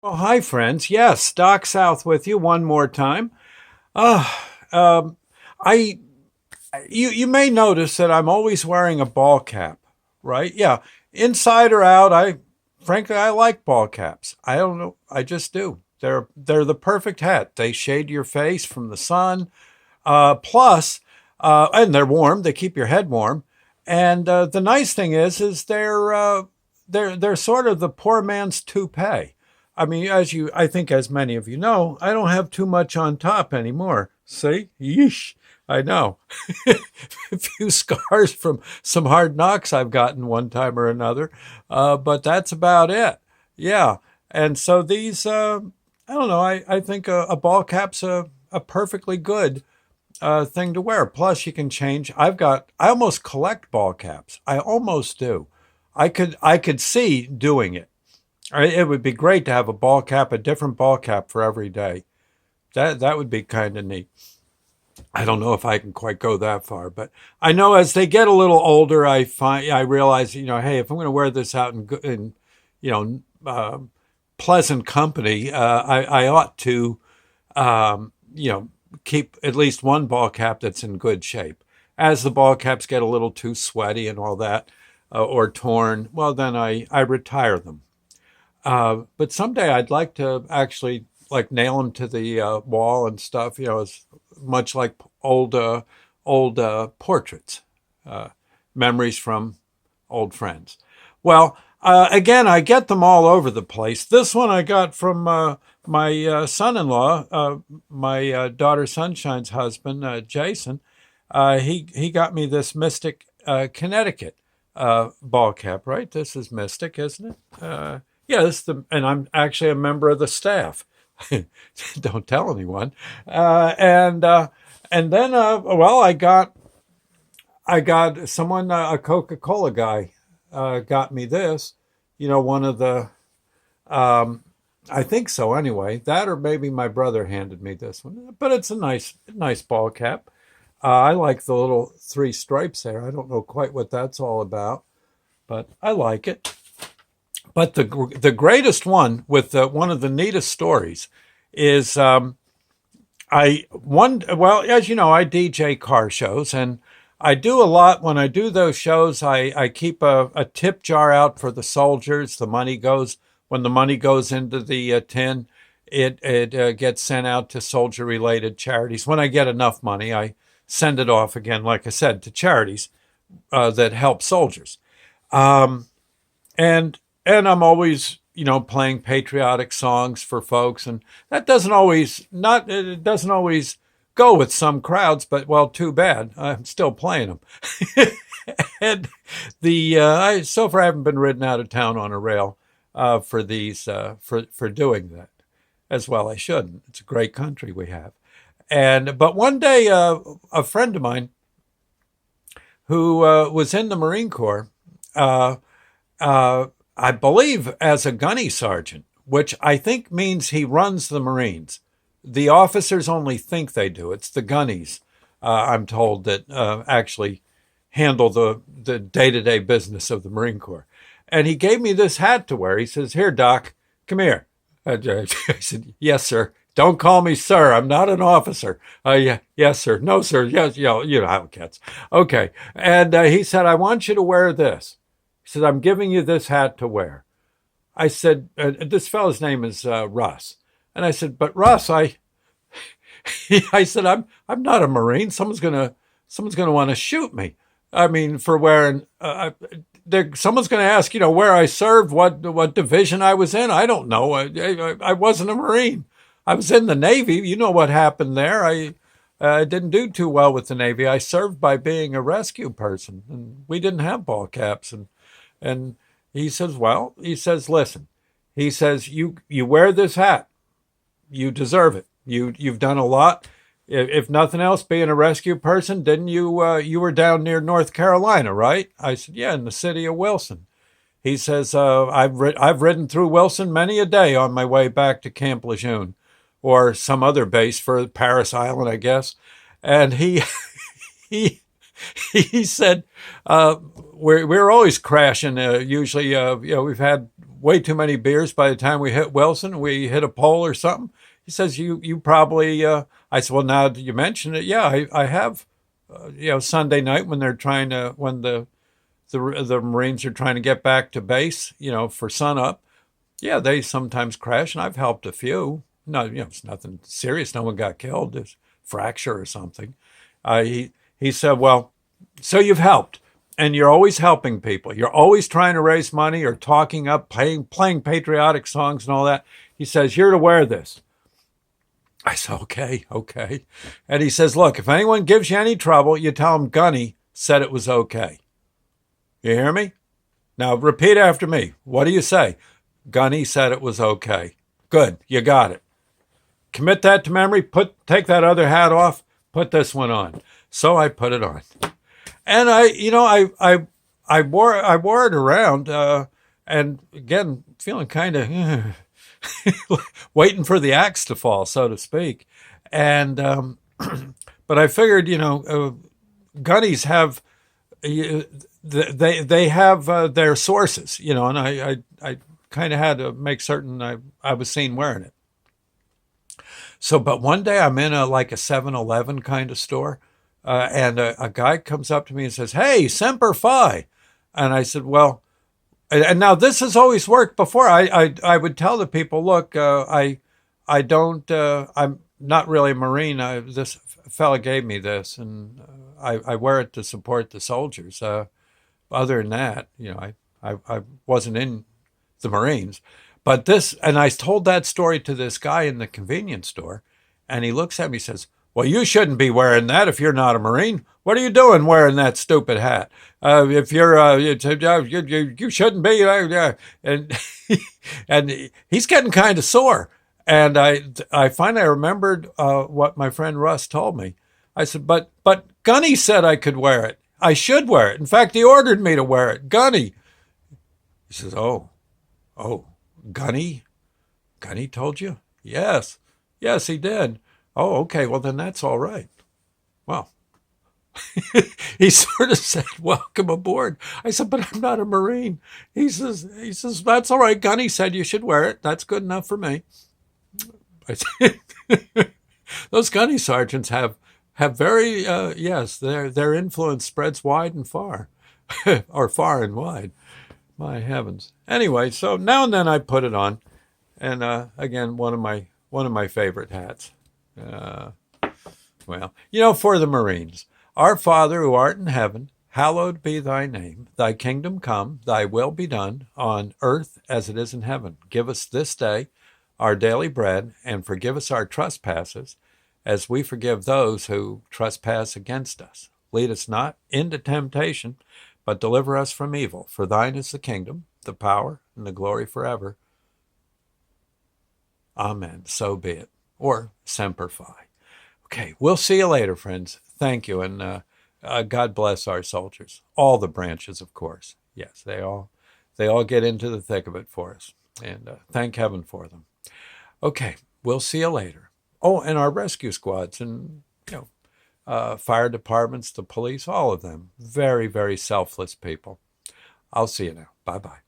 Well, hi, friends. Yes, Doc South with you one more time. Uh, um, I you may notice that I'm always wearing a ball cap, right? Yeah, inside or out. Frankly I like ball caps. I don't know. I just do. They're the perfect hat. They shade your face from the sun. Plus, and they're warm. They keep your head warm. And the nice thing is they're sort of the poor man's toupee. I mean, I think, as many of you know, I don't have too much on top anymore. See, yeesh, I know. A few scars from some hard knocks I've gotten one time or another, but that's about it. Yeah, and so I don't know. I think a ball cap's a perfectly good thing to wear. Plus, you can change. I almost collect ball caps. I almost do. I could see doing it. It would be great to have a different ball cap for every day. That would be kind of neat. I don't know if I can quite go that far, but I know as they get a little older, I realize, hey, if I'm going to wear this out in you know pleasant company, I ought to keep at least one ball cap that's in good shape. As the ball caps get a little too sweaty and all that, or torn, well, then I retire them. But someday I'd like to actually like nail them to the wall and stuff. As much like old portraits, uh, memories from old friends. Well, again, I get them all over the place. This one I got from my son-in-law, my daughter Sunshine's husband, Jason. He got me this Mystic, Connecticut ball cap. Right, this is Mystic, isn't it? Yeah, and I'm actually a member of the staff. Don't tell anyone. And then, well, I got someone, a Coca-Cola guy, got me this. One of the, I think so anyway. That, or maybe my brother handed me this one. But it's a nice ball cap. I like the little three stripes there. I don't know quite what that's all about, but I like it. But the greatest one, with one of the neatest stories, is well, as you know, I DJ car shows, and I do a lot. When I do those shows, I keep a tip jar out for the soldiers. When the money goes into the tin, it gets sent out to soldier related charities. When I get enough money, I send it off again, like I said, to charities that help soldiers. Um, and and I'm always, playing patriotic songs for folks, and that doesn't always not it doesn't always go with some crowds, but well, too bad. I'm still playing them. And I so far I haven't been ridden out of town on a rail for these for doing that. As well, I shouldn't. It's a great country we have. And but one day, a friend of mine who was in the Marine Corps, uh, I believe as a gunny sergeant, which I think means he runs the Marines. The officers only think they do. It's the gunnies, I'm told, that actually handle the day to day business of the Marine Corps. And he gave me this hat to wear. He says, "Here, Doc, come here." I said, "Yes, sir." "Don't call me sir. I'm not an officer." Yeah, "Yes, sir." "No, sir." "Yes, you know how it gets." Okay. And he said, "I want you to wear this." He said, "I'm giving you this hat to wear." I said, "This fellow's name is Russ." And I said, "But Russ, I said, I'm not a Marine. Someone's gonna want to shoot me. I mean, for wearing. Someone's going to ask, where I served, what division I was in. I don't know. I wasn't a Marine. I was in the Navy. You know what happened there. I didn't do too well with the Navy. I served by being a rescue person, and we didn't have ball caps. And he says, listen, he says, you wear this hat, you deserve it. You've done a lot. If nothing else, being a rescue person, didn't you? You were down near North Carolina, right?" I said, "Yeah, in the city of Wilson." He says, I've ridden through Wilson many a day on my way back to Camp Lejeune, or some other base for Paris Island, I guess." And he he said, we're always crashing. Usually, we've had way too many beers by the time we hit Wilson. We hit a pole or something. He says, you probably, I said, well, now that you mention it, yeah, I have, Sunday night when they're trying to, when the Marines are trying to get back to base, for sunup. Yeah, they sometimes crash, and I've helped a few. No, it's nothing serious. No one got killed. It's fracture or something. He said, well, so you've helped, and you're always helping people. You're always trying to raise money or talking up, playing patriotic songs and all that. He says, you're to wear this. I said, okay. And he says, look, if anyone gives you any trouble, you tell them Gunny said it was okay. You hear me? Now repeat after me. What do you say? Gunny said it was okay. Good, you got it. Commit that to memory. Take that other hat off. Put this one on. So I put it on, and I wore it around, and again feeling kind of waiting for the axe to fall, so to speak, and but I figured gunnies have they have their sources, and I kind of had to make certain I was seen wearing it. So, but one day I'm in a 7-Eleven kind of store, and a guy comes up to me and says, "Hey, Semper Fi," and I said, "Well," and now this has always worked before. I would tell the people, "Look, I don't, I'm not really a Marine. This fella gave me this, and I wear it to support the soldiers. Other than that, I wasn't in the Marines." But and I told that story to this guy in the convenience store, and he looks at me and says, well, you shouldn't be wearing that if you're not a Marine. What are you doing wearing that stupid hat? If you're, you shouldn't be. And and he's getting kind of sore. And I finally remembered what my friend Russ told me. I said, but Gunny said I could wear it. I should wear it. In fact, he ordered me to wear it. Gunny. He says, oh. Gunny told you? Yes, he did. Oh, okay, well then that's all right. Well, he sort of said, welcome aboard. I said, but I'm not a Marine. He says, that's all right. Gunny said you should wear it. That's good enough for me. I said, those gunny sergeants have very, yes, their influence spreads wide and far, or far and wide. My heavens. Anyway, so now and then I put it on, and again, one of my favorite hats. For the Marines, our Father who art in heaven, hallowed be thy name. Thy kingdom come, thy will be done, on earth as it is in heaven. Give us this day our daily bread, and forgive us our trespasses, as we forgive those who trespass against us. Lead us not into temptation, but deliver us from evil. For thine is the kingdom, the power, and the glory forever. Amen. So be it. Or Semper Fi. Okay, we'll see you later, friends. Thank you, and God bless our soldiers. All the branches, of course. Yes, they all get into the thick of it for us, and thank heaven for them. Okay, we'll see you later. Oh, and our rescue squads, and fire departments, the police, all of them. Very, very selfless people. I'll see you now. Bye-bye.